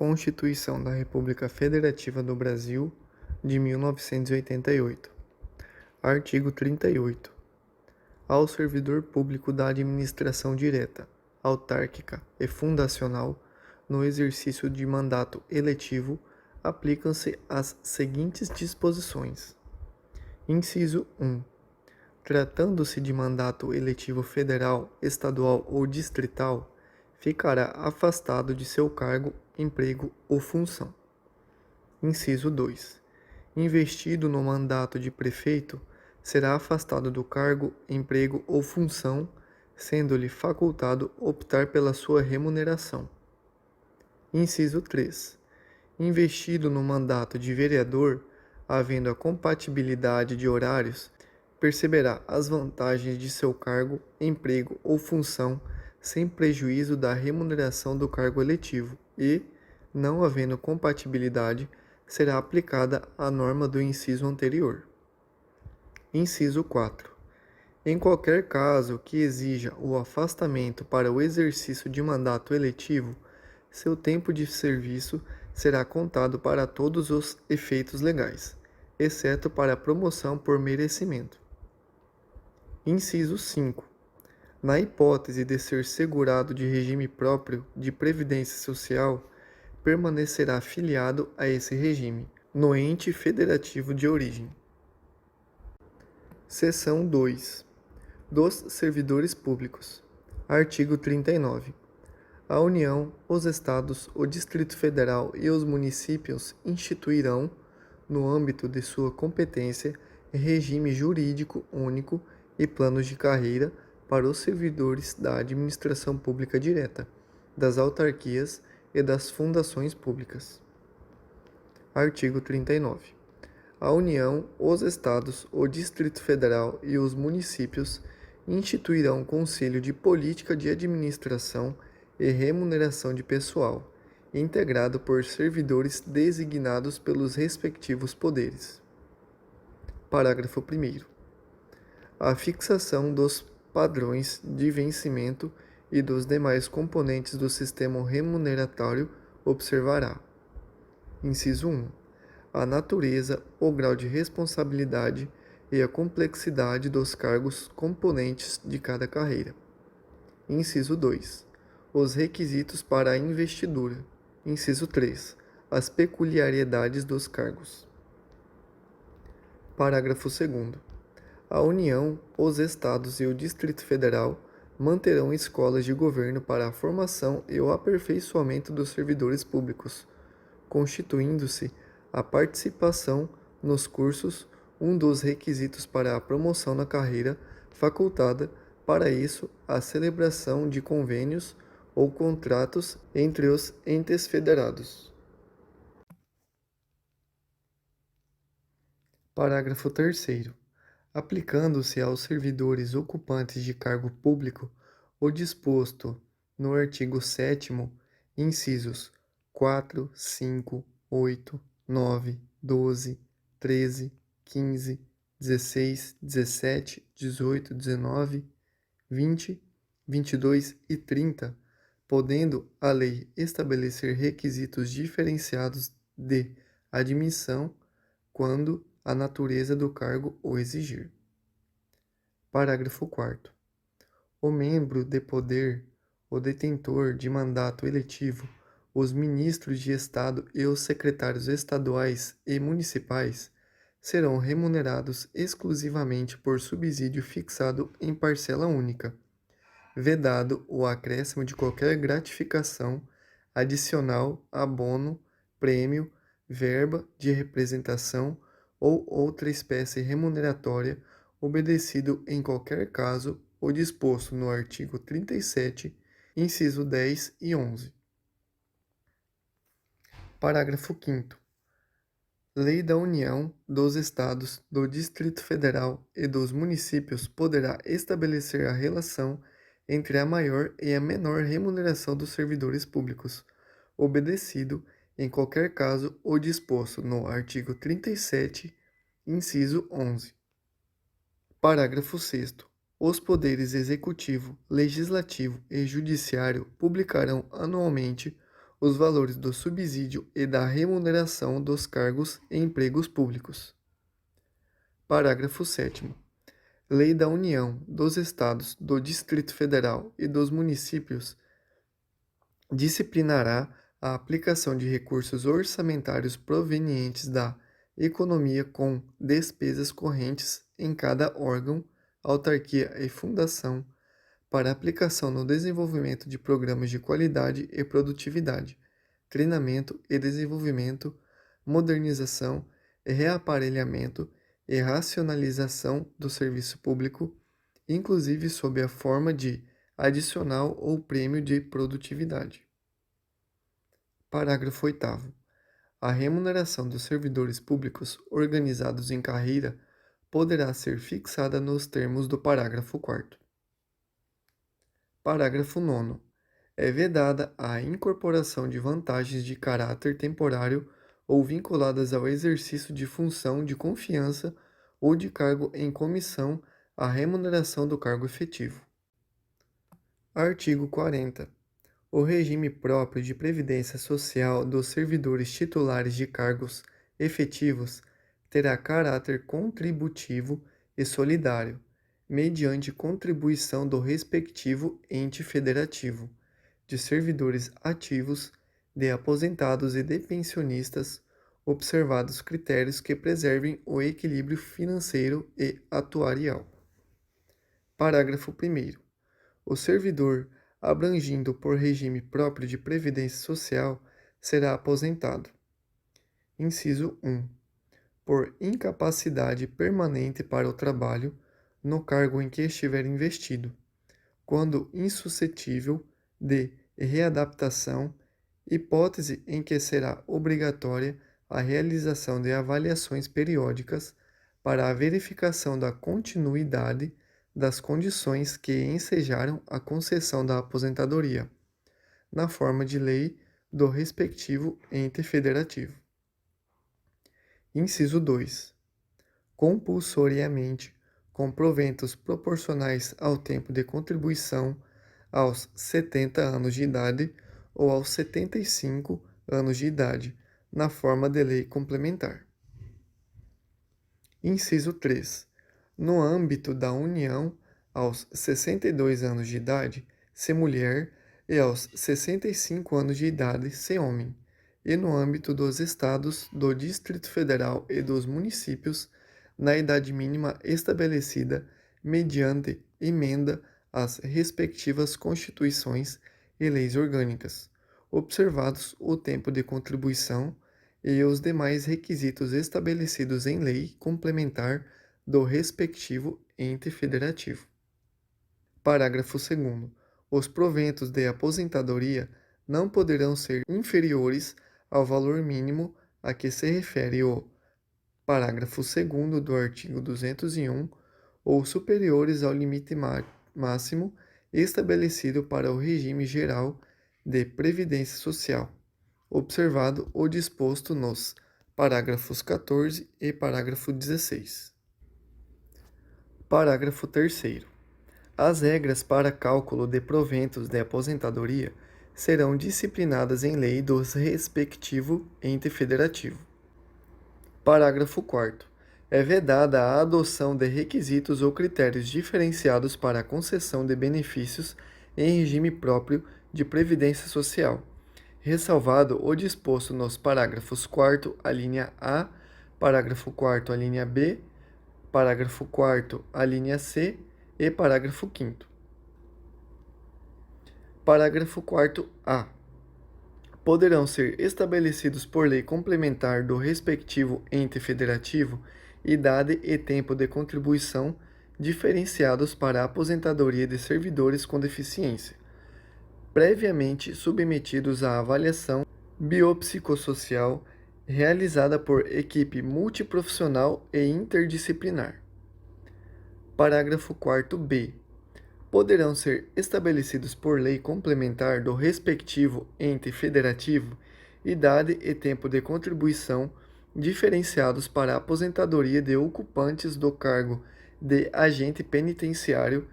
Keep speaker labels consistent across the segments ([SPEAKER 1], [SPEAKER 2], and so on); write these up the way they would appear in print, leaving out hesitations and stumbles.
[SPEAKER 1] Constituição da República Federativa do Brasil de 1988. Artigo 38. Ao servidor público da administração direta, autárquica e fundacional, no exercício de mandato eletivo, aplicam-se as seguintes disposições. Inciso 1. Tratando-se de mandato eletivo federal, estadual ou distrital, ficará afastado de seu cargo, emprego ou função. Inciso 2. Investido no mandato de prefeito, será afastado do cargo, emprego ou função, sendo-lhe facultado optar pela sua remuneração. Inciso 3. Investido no mandato de vereador, havendo a compatibilidade de horários, perceberá as vantagens de seu cargo, emprego ou função, sem prejuízo da remuneração do cargo eletivo e, não havendo compatibilidade, será aplicada a norma do inciso anterior. Inciso 4. Em qualquer caso que exija o afastamento para o exercício de mandato eletivo, seu tempo de serviço será contado para todos os efeitos legais, exceto para a promoção por merecimento. Inciso 5. Na hipótese de ser segurado de regime próprio de previdência social, permanecerá filiado a esse regime, no ente federativo de origem. Seção 2. Dos servidores públicos. Artigo 39. A União, os Estados, o Distrito Federal e os municípios instituirão, no âmbito de sua competência, regime jurídico único e planos de carreira para os servidores da administração pública direta, das autarquias e das fundações públicas. Artigo 39. A União, os Estados, o Distrito Federal e os municípios instituirão Conselho de Política de Administração e Remuneração de Pessoal, integrado por servidores designados pelos respectivos poderes. Parágrafo 1º. A fixação dos padrões de vencimento e dos demais componentes do sistema remuneratório observará. Inciso 1. A natureza, o grau de responsabilidade e a complexidade dos cargos componentes de cada carreira. Inciso 2. Os requisitos para a investidura. Inciso 3. As peculiaridades dos cargos. Parágrafo 2º. A União, os Estados e o Distrito Federal manterão escolas de governo para a formação e o aperfeiçoamento dos servidores públicos, constituindo-se a participação nos cursos um dos requisitos para a promoção na carreira, facultada, para isso, a celebração de convênios ou contratos entre os entes federados. Parágrafo 3º. Aplicando-se aos servidores ocupantes de cargo público o disposto no artigo 7º, incisos 4, 5, 8, 9, 12, 13, 15, 16, 17, 18, 19, 20, 22 e 30, podendo a lei estabelecer requisitos diferenciados de admissão quando a natureza do cargo o exigir. Parágrafo 4º. O membro de poder, o detentor de mandato eletivo, os ministros de Estado e os secretários estaduais e municipais serão remunerados exclusivamente por subsídio fixado em parcela única, vedado o acréscimo de qualquer gratificação adicional, abono, prêmio, verba de representação ou outra espécie remuneratória, obedecido em qualquer caso o disposto no artigo 37, inciso 10 e 11. Parágrafo 5º. Lei da União, dos Estados, do Distrito Federal e dos municípios poderá estabelecer a relação entre a maior e a menor remuneração dos servidores públicos, obedecido, em qualquer caso, o disposto no artigo 37, inciso 11. Parágrafo 6º. Os poderes executivo, legislativo e judiciário publicarão anualmente os valores do subsídio e da remuneração dos cargos e empregos públicos. Parágrafo 7º. Lei da União, dos Estados, do Distrito Federal e dos municípios disciplinará a aplicação de recursos orçamentários provenientes da economia com despesas correntes em cada órgão, autarquia e fundação para aplicação no desenvolvimento de programas de qualidade e produtividade, treinamento e desenvolvimento, modernização e reaparelhamento e racionalização do serviço público, inclusive sob a forma de adicional ou prêmio de produtividade. Parágrafo 8º. A remuneração dos servidores públicos organizados em carreira poderá ser fixada nos termos do parágrafo 4º. Parágrafo 9º. É vedada a incorporação de vantagens de caráter temporário ou vinculadas ao exercício de função de confiança ou de cargo em comissão à remuneração do cargo efetivo. Artigo 40. O regime próprio de previdência social dos servidores titulares de cargos efetivos terá caráter contributivo e solidário, mediante contribuição do respectivo ente federativo, de servidores ativos, de aposentados e de pensionistas, observados critérios que preservem o equilíbrio financeiro e atuarial. Parágrafo 1º. O servidor, abrangido por regime próprio de previdência social, será aposentado. Inciso 1. Por incapacidade permanente para o trabalho, no cargo em que estiver investido, quando insuscetível de readaptação, hipótese em que será obrigatória a realização de avaliações periódicas para a verificação da continuidade das condições que ensejaram a concessão da aposentadoria, na forma de lei do respectivo ente federativo. Inciso 2. Compulsoriamente, com proventos proporcionais ao tempo de contribuição aos 70 anos de idade ou aos 75 anos de idade, na forma de lei complementar. Inciso 3. No âmbito da União, aos 62 anos de idade, se mulher, e aos 65 anos de idade, se homem, e no âmbito dos Estados, do Distrito Federal e dos municípios, na idade mínima estabelecida mediante emenda às respectivas constituições e leis orgânicas, observados o tempo de contribuição e os demais requisitos estabelecidos em lei complementar do respectivo ente federativo. Parágrafo 2º. Os proventos de aposentadoria não poderão ser inferiores ao valor mínimo a que se refere o parágrafo 2º do artigo 201 ou superiores ao limite máximo estabelecido para o regime geral de previdência social, observado o disposto nos parágrafos 14 e parágrafo 16. Parágrafo 3º. As regras para cálculo de proventos de aposentadoria serão disciplinadas em lei do respectivo ente federativo. Parágrafo 4º. É vedada a adoção de requisitos ou critérios diferenciados para a concessão de benefícios em regime próprio de previdência social, ressalvado o disposto nos parágrafos 4º, a linha A, parágrafo 4º, a linha B, parágrafo 4º, a linha C e parágrafo 5º. Parágrafo 4º-A. Poderão ser estabelecidos por lei complementar do respectivo ente federativo idade e tempo de contribuição diferenciados para a aposentadoria de servidores com deficiência, previamente submetidos à avaliação biopsicossocial realizada por equipe multiprofissional e interdisciplinar. Parágrafo 4º-B. Poderão ser estabelecidos por lei complementar do respectivo ente federativo idade e tempo de contribuição diferenciados para a aposentadoria de ocupantes do cargo de agente penitenciário,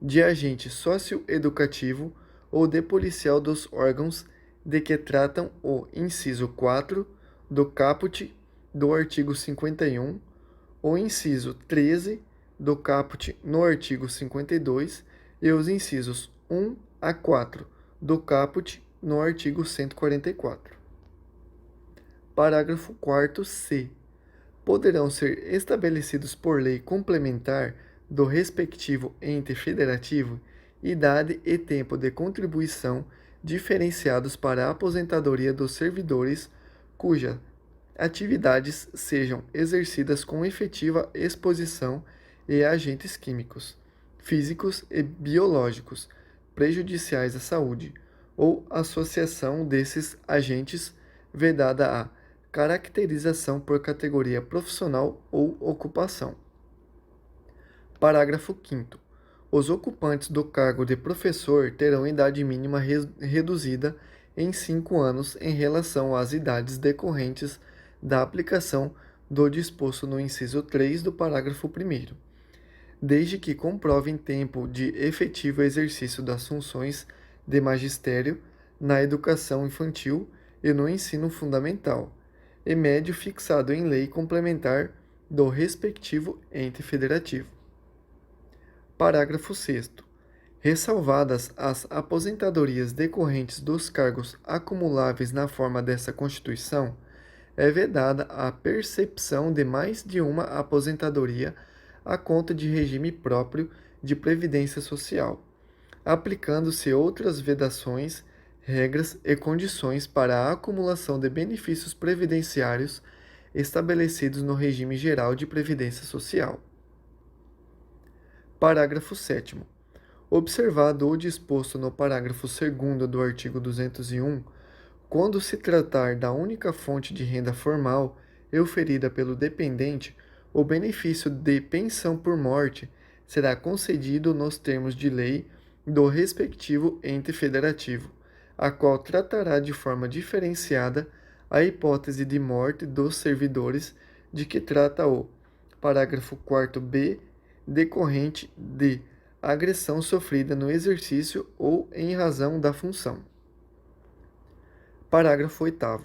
[SPEAKER 1] de agente socioeducativo ou de policial dos órgãos de que tratam o inciso 4 do caput do artigo 51, o inciso 13 do caput no artigo 52 e os incisos 1 a 4 do caput no artigo 144. Parágrafo 4º-C. Poderão ser estabelecidos por lei complementar do respectivo ente federativo idade e tempo de contribuição diferenciados para a aposentadoria dos servidores cujas atividades sejam exercidas com efetiva exposição e agentes químicos, físicos e biológicos prejudiciais à saúde, ou associação desses agentes vedada a caracterização por categoria profissional ou ocupação. Parágrafo 5º. Os ocupantes do cargo de professor terão idade mínima reduzida em 5 anos em relação às idades decorrentes da aplicação do disposto no inciso 3 do parágrafo 1º, desde que comprovem tempo de efetivo exercício das funções de magistério na educação infantil e no ensino fundamental, e médio fixado em lei complementar do respectivo ente federativo. Parágrafo 6º. Ressalvadas as aposentadorias decorrentes dos cargos acumuláveis na forma desta Constituição, é vedada a percepção de mais de uma aposentadoria à conta de regime próprio de previdência social, aplicando-se outras vedações, regras e condições para a acumulação de benefícios previdenciários estabelecidos no regime geral de previdência social. Parágrafo 7º. Observado o disposto no parágrafo 2º do artigo 201, quando se tratar da única fonte de renda formal e oferida pelo dependente, o benefício de pensão por morte será concedido nos termos de lei do respectivo ente federativo, a qual tratará de forma diferenciada a hipótese de morte dos servidores de que trata o parágrafo 4b, decorrente de agressão sofrida no exercício ou em razão da função. Parágrafo 8º.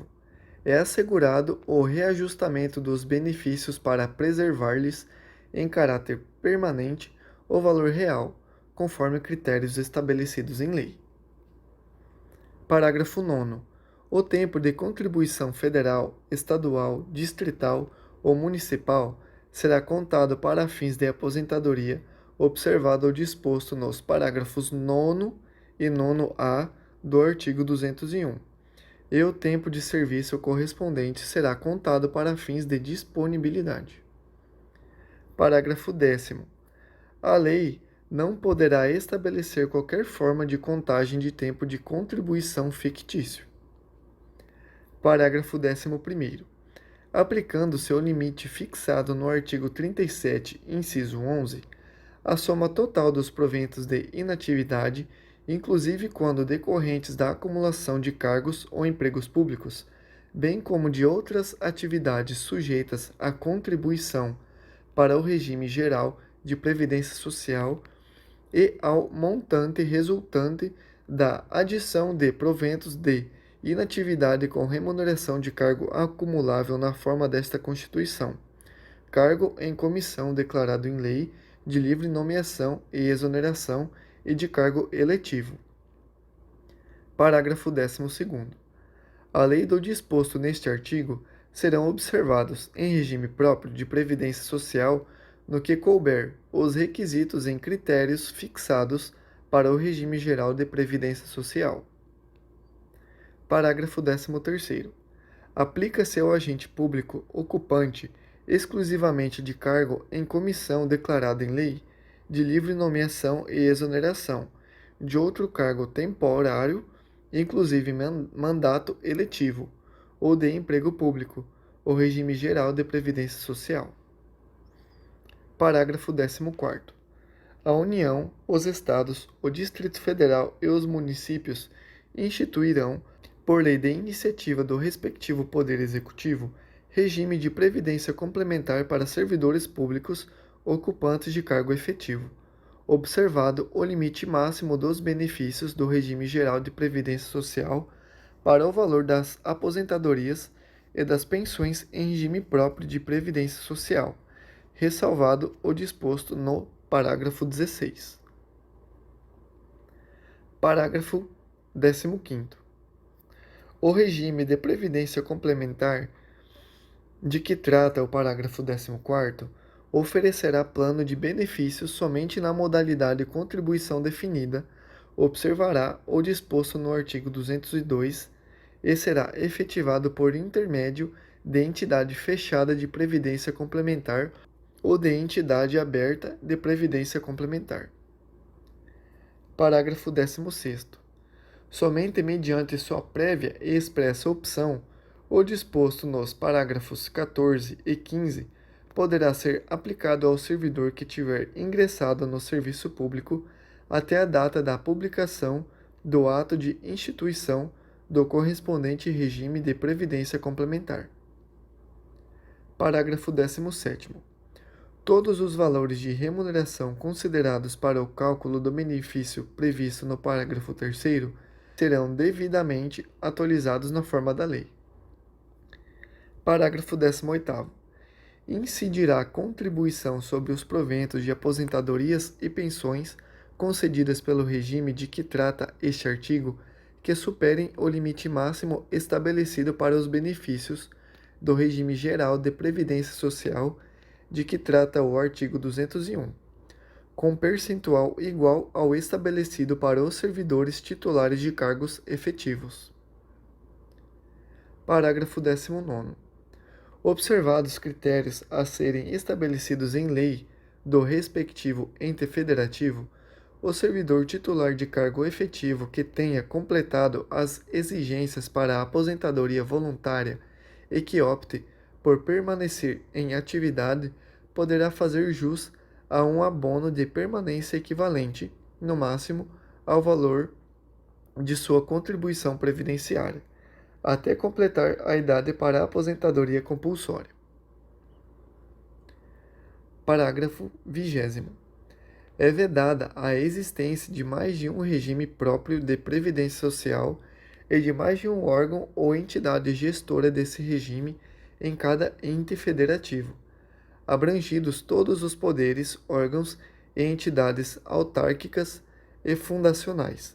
[SPEAKER 1] É assegurado o reajustamento dos benefícios para preservar-lhes, em caráter permanente, o valor real, conforme critérios estabelecidos em lei. Parágrafo 9º. O tempo de contribuição federal, estadual, distrital ou municipal será contado para fins de aposentadoria, observado o disposto nos parágrafos 9º e 9A do artigo 201, e o tempo de serviço correspondente será contado para fins de disponibilidade. Parágrafo 10º. A lei não poderá estabelecer qualquer forma de contagem de tempo de contribuição fictício. Parágrafo 11º. Aplicando-se ao limite fixado no artigo 37, inciso 11, a soma total dos proventos de inatividade, inclusive quando decorrentes da acumulação de cargos ou empregos públicos, bem como de outras atividades sujeitas à contribuição para o regime geral de previdência social e ao montante resultante da adição de proventos de inatividade com remuneração de cargo acumulável na forma desta Constituição, cargo em comissão declarado em lei de livre nomeação e exoneração e de cargo eletivo. Parágrafo 12º. A lei do disposto neste artigo serão observados, em regime próprio de previdência social, no que couber, os requisitos em critérios fixados para o regime geral de previdência social. Parágrafo 13º. Aplica-se ao agente público ocupante exclusivamente de cargo em comissão declarada em lei de livre nomeação e exoneração de outro cargo temporário, inclusive mandato eletivo, ou de emprego público, o regime geral de previdência social. Parágrafo 14º. A União, os Estados, o Distrito Federal e os municípios instituirão, por lei de iniciativa do respectivo Poder Executivo, regime de previdência complementar para servidores públicos ocupantes de cargo efetivo, observado o limite máximo dos benefícios do regime geral de previdência social para o valor das aposentadorias e das pensões em regime próprio de previdência social, ressalvado o disposto no parágrafo 16. Parágrafo 15º. O regime de previdência complementar de que trata o parágrafo 14º oferecerá plano de benefícios somente na modalidade contribuição definida, observará o disposto no artigo 202 e será efetivado por intermédio de entidade fechada de previdência complementar ou de entidade aberta de previdência complementar. Parágrafo 16º. Somente mediante sua prévia e expressa opção, o disposto nos parágrafos 14 e 15 poderá ser aplicado ao servidor que tiver ingressado no serviço público até a data da publicação do ato de instituição do correspondente regime de previdência complementar. Parágrafo 17º. Todos os valores de remuneração considerados para o cálculo do benefício previsto no parágrafo 3º serão devidamente atualizados na forma da lei. Parágrafo 18º. Incidirá contribuição sobre os proventos de aposentadorias e pensões concedidas pelo regime de que trata este artigo que superem o limite máximo estabelecido para os benefícios do regime geral de previdência social de que trata o artigo 201, com percentual igual ao estabelecido para os servidores titulares de cargos efetivos. Parágrafo 19º. Observados critérios a serem estabelecidos em lei do respectivo ente federativo, o servidor titular de cargo efetivo que tenha completado as exigências para a aposentadoria voluntária e que opte por permanecer em atividade poderá fazer jus a um abono de permanência equivalente, no máximo, ao valor de sua contribuição previdenciária, até completar a idade para a aposentadoria compulsória. Parágrafo 20º. É vedada a existência de mais de um regime próprio de previdência social e de mais de um órgão ou entidade gestora desse regime em cada ente federativo, abrangidos todos os poderes, órgãos e entidades autárquicas e fundacionais,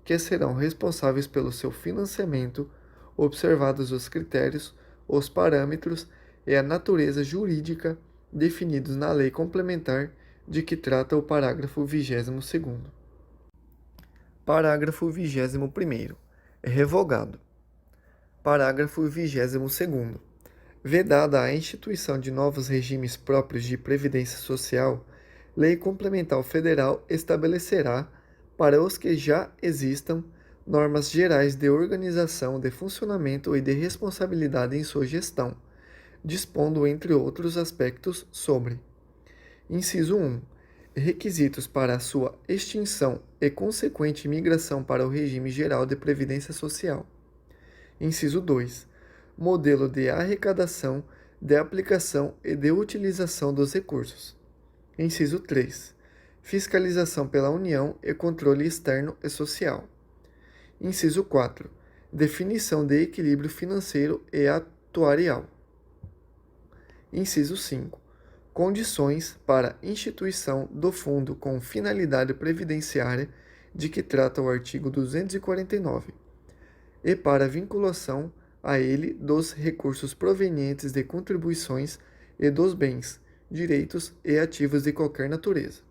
[SPEAKER 1] que serão responsáveis pelo seu financiamento, observados os critérios, os parâmetros e a natureza jurídica definidos na lei complementar de que trata o parágrafo 22º. Parágrafo 21º. Revogado. Parágrafo 22º. Vedada a instituição de novos regimes próprios de previdência social, Lei Complementar Federal estabelecerá, para os que já existam, normas gerais de organização, de funcionamento e de responsabilidade em sua gestão, dispondo, entre outros aspectos, sobre: Inciso 1. Requisitos para a sua extinção e consequente migração para o regime geral de previdência social. Inciso 2. Modelo de arrecadação, de aplicação e de utilização dos recursos. Inciso 3. Fiscalização pela União e controle externo e social. Inciso 4. Definição de equilíbrio financeiro e atuarial. Inciso 5. Condições para instituição do fundo com finalidade previdenciária de que trata o artigo 249 e para vinculação a ele dos recursos provenientes de contribuições e dos bens, direitos e ativos de qualquer natureza.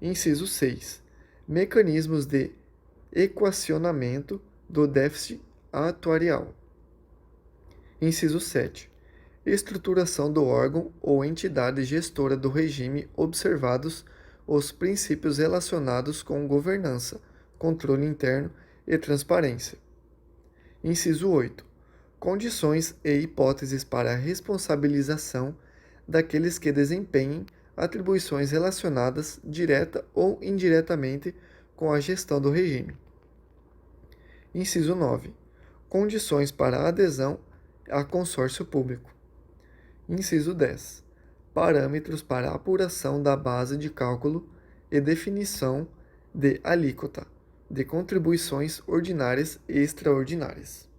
[SPEAKER 1] Inciso 6. Mecanismos de equacionamento do déficit atuarial. Inciso 7. Estruturação do órgão ou entidade gestora do regime, observados os princípios relacionados com governança, controle interno e transparência. Inciso 8. Condições e hipóteses para a responsabilização daqueles que desempenhem atribuições relacionadas direta ou indiretamente com a gestão do regime. Inciso 9. Condições para a adesão a consórcio público. Inciso 10. Parâmetros para a apuração da base de cálculo e definição de alíquota, de contribuições ordinárias e extraordinárias.